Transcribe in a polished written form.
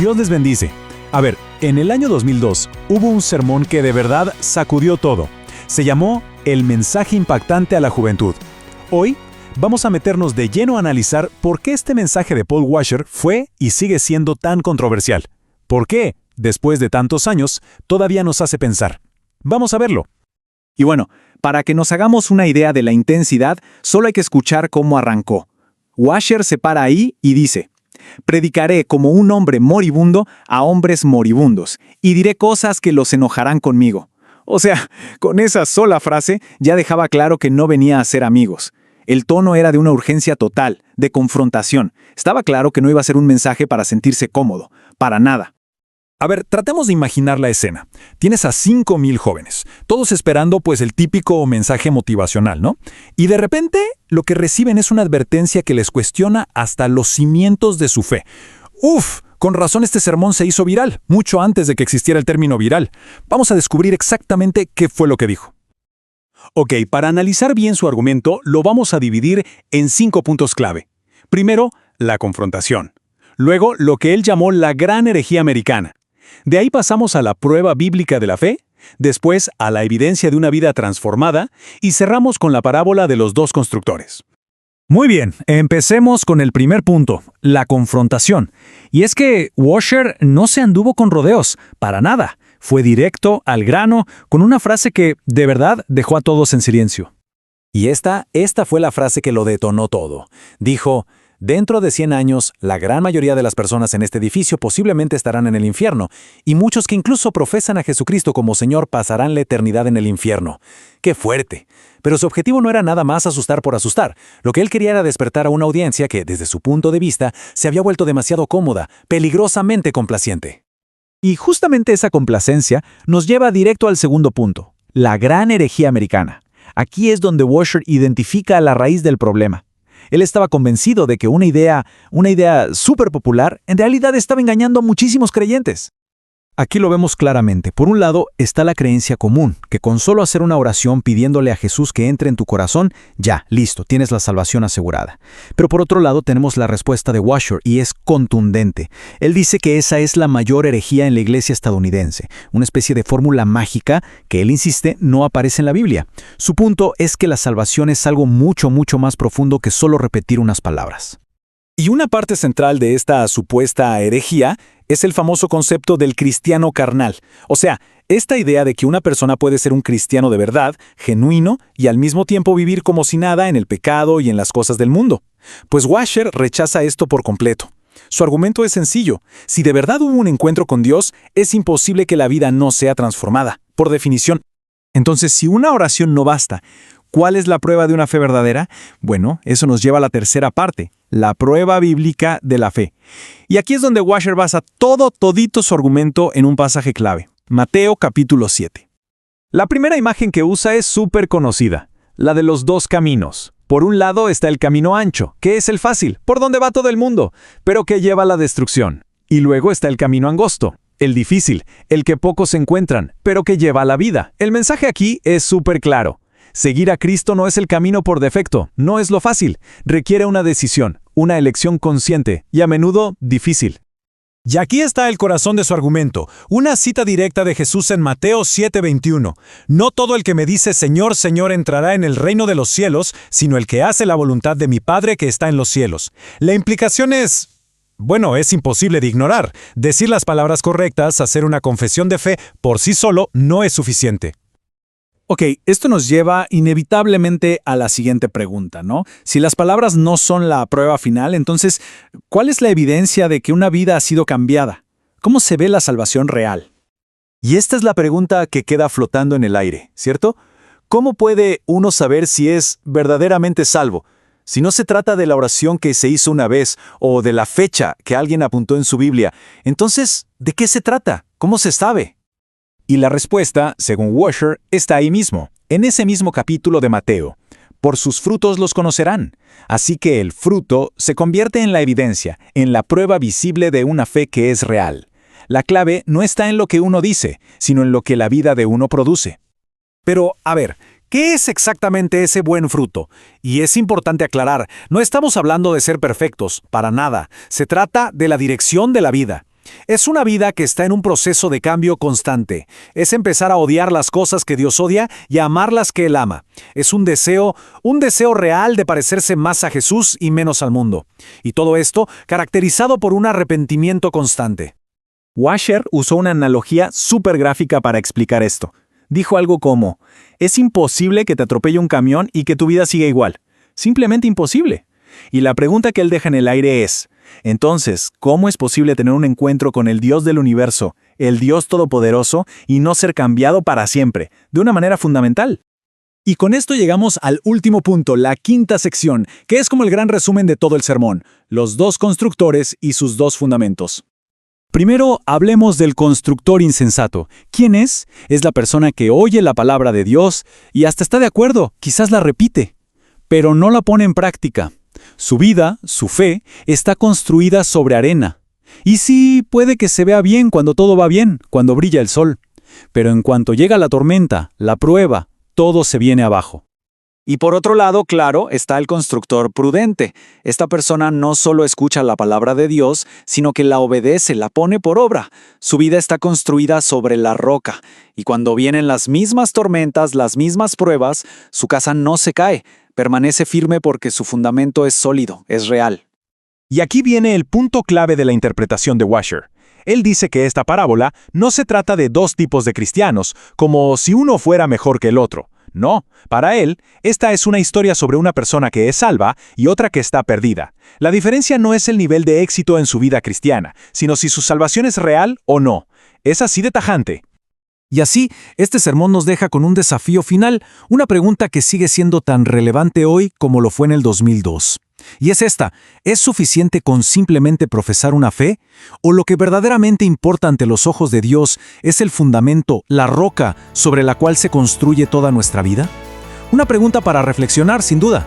Dios les bendice. A ver, en el año 2002 hubo un sermón que de verdad sacudió todo. Se llamó El mensaje impactante a la juventud. Hoy vamos a meternos de lleno a analizar por qué este mensaje de Paul Washer fue y sigue siendo tan controversial. ¿Por qué, después de tantos años, todavía nos hace pensar? Vamos a verlo. Y bueno, para que nos hagamos una idea de la intensidad, solo hay que escuchar cómo arrancó. Washer se para ahí y dice: «Predicaré como un hombre moribundo a hombres moribundos, y diré cosas que los enojarán conmigo». O sea, con esa sola frase ya dejaba claro que no venía a ser amigos. El tono era de una urgencia total, de confrontación. Estaba claro que no iba a ser un mensaje para sentirse cómodo, para nada. A ver, tratemos de imaginar la escena. Tienes a 5,000 jóvenes, todos esperando pues el típico mensaje motivacional, ¿no? Y de repente lo que reciben es una advertencia que les cuestiona hasta los cimientos de su fe. ¡Uf! Con razón este sermón se hizo viral, mucho antes de que existiera el término viral. Vamos a descubrir exactamente qué fue lo que dijo. Ok, para analizar bien su argumento, lo vamos a dividir en 5 puntos clave. Primero, la confrontación. Luego, lo que él llamó la gran herejía americana. De ahí pasamos a la prueba bíblica de la fe, después a la evidencia de una vida transformada y cerramos con la parábola de los dos constructores. Muy bien, empecemos con el primer punto, la confrontación. Y es que Washer no se anduvo con rodeos, para nada. Fue directo, al grano, con una frase que, de verdad, dejó a todos en silencio. Y esta fue la frase que lo detonó todo. Dijo: «Dentro de 100 años, la gran mayoría de las personas en este edificio posiblemente estarán en el infierno, y muchos que incluso profesan a Jesucristo como Señor pasarán la eternidad en el infierno». ¡Qué fuerte! Pero su objetivo no era nada más asustar por asustar. Lo que él quería era despertar a una audiencia que, desde su punto de vista, se había vuelto demasiado cómoda, peligrosamente complaciente. Y justamente esa complacencia nos lleva directo al segundo punto, la gran herejía americana. Aquí es donde Washer identifica la raíz del problema. Él estaba convencido de que una idea súper popular, en realidad estaba engañando a muchísimos creyentes. Aquí lo vemos claramente. Por un lado está la creencia común, que con solo hacer una oración pidiéndole a Jesús que entre en tu corazón, ya, listo, tienes la salvación asegurada. Pero por otro lado tenemos la respuesta de Washer y es contundente. Él dice que esa es la mayor herejía en la iglesia estadounidense, una especie de fórmula mágica que él insiste no aparece en la Biblia. Su punto es que la salvación es algo mucho más profundo que solo repetir unas palabras. Y una parte central de esta supuesta herejía es el famoso concepto del cristiano carnal. O sea, esta idea de que una persona puede ser un cristiano de verdad, genuino, y al mismo tiempo vivir como si nada en el pecado y en las cosas del mundo. Pues Washer rechaza esto por completo. Su argumento es sencillo. Si de verdad hubo un encuentro con Dios, es imposible que la vida no sea transformada, por definición. Entonces, si una oración no basta, ¿cuál es la prueba de una fe verdadera? Bueno, eso nos lleva a la tercera parte, la prueba bíblica de la fe. Y aquí es donde Washer basa todito su argumento en un pasaje clave, Mateo capítulo 7. La primera imagen que usa es súper conocida, la de los dos caminos. Por un lado está el camino ancho, que es el fácil, por donde va todo el mundo, pero que lleva a la destrucción. Y luego está el camino angosto, el difícil, el que pocos encuentran, pero que lleva a la vida. El mensaje aquí es súper claro. Seguir a Cristo no es el camino por defecto, no es lo fácil. Requiere una decisión, una elección consciente y a menudo difícil. Y aquí está el corazón de su argumento, una cita directa de Jesús en Mateo 7:21. «No todo el que me dice Señor, Señor entrará en el reino de los cielos, sino el que hace la voluntad de mi Padre que está en los cielos». La implicación es... Bueno, es imposible de ignorar. Decir las palabras correctas, hacer una confesión de fe, por sí solo no es suficiente. Ok, esto nos lleva inevitablemente a la siguiente pregunta, ¿no? Si las palabras no son la prueba final, entonces, ¿cuál es la evidencia de que una vida ha sido cambiada? ¿Cómo se ve la salvación real? Y esta es la pregunta que queda flotando en el aire, ¿cierto? ¿Cómo puede uno saber si es verdaderamente salvo? Si no se trata de la oración que se hizo una vez o de la fecha que alguien apuntó en su Biblia, entonces, ¿de qué se trata? ¿Cómo se sabe? Y la respuesta, según Washer, está ahí mismo, en ese mismo capítulo de Mateo. Por sus frutos los conocerán. Así que el fruto se convierte en la evidencia, en la prueba visible de una fe que es real. La clave no está en lo que uno dice, sino en lo que la vida de uno produce. Pero, a ver, ¿qué es exactamente ese buen fruto? Y es importante aclarar, no estamos hablando de ser perfectos, para nada. Se trata de la dirección de la vida. Es una vida que está en un proceso de cambio constante. Es empezar a odiar las cosas que Dios odia y a amar las que Él ama. Es un deseo real de parecerse más a Jesús y menos al mundo. Y todo esto caracterizado por un arrepentimiento constante. Washer usó una analogía súper gráfica para explicar esto. Dijo algo como, es imposible que te atropelle un camión y que tu vida siga igual. Simplemente imposible. Y la pregunta que él deja en el aire es, entonces, ¿cómo es posible tener un encuentro con el Dios del universo, el Dios todopoderoso, y no ser cambiado para siempre, de una manera fundamental? Y con esto llegamos al último punto, la quinta sección, que es como el gran resumen de todo el sermón, los dos constructores y sus dos fundamentos. Primero, hablemos del constructor insensato. ¿Quién es? Es la persona que oye la palabra de Dios y hasta está de acuerdo, quizás la repite, pero no la pone en práctica. Su vida, su fe, está construida sobre arena. Y sí, puede que se vea bien cuando todo va bien, cuando brilla el sol. Pero en cuanto llega la tormenta, la prueba, todo se viene abajo. Y por otro lado, claro, está el constructor prudente. Esta persona no solo escucha la palabra de Dios, sino que la obedece, la pone por obra. Su vida está construida sobre la roca. Y cuando vienen las mismas tormentas, las mismas pruebas, su casa no se cae. Permanece firme porque su fundamento es sólido, es real. Y aquí viene el punto clave de la interpretación de Washer. Él dice que esta parábola no se trata de dos tipos de cristianos, como si uno fuera mejor que el otro. No, para él, esta es una historia sobre una persona que es salva y otra que está perdida. La diferencia no es el nivel de éxito en su vida cristiana, sino si su salvación es real o no. Es así de tajante. Y así, este sermón nos deja con un desafío final, una pregunta que sigue siendo tan relevante hoy como lo fue en el 2002. Y es esta, ¿es suficiente con simplemente profesar una fe? ¿O lo que verdaderamente importa ante los ojos de Dios es el fundamento, la roca sobre la cual se construye toda nuestra vida? Una pregunta para reflexionar, sin duda.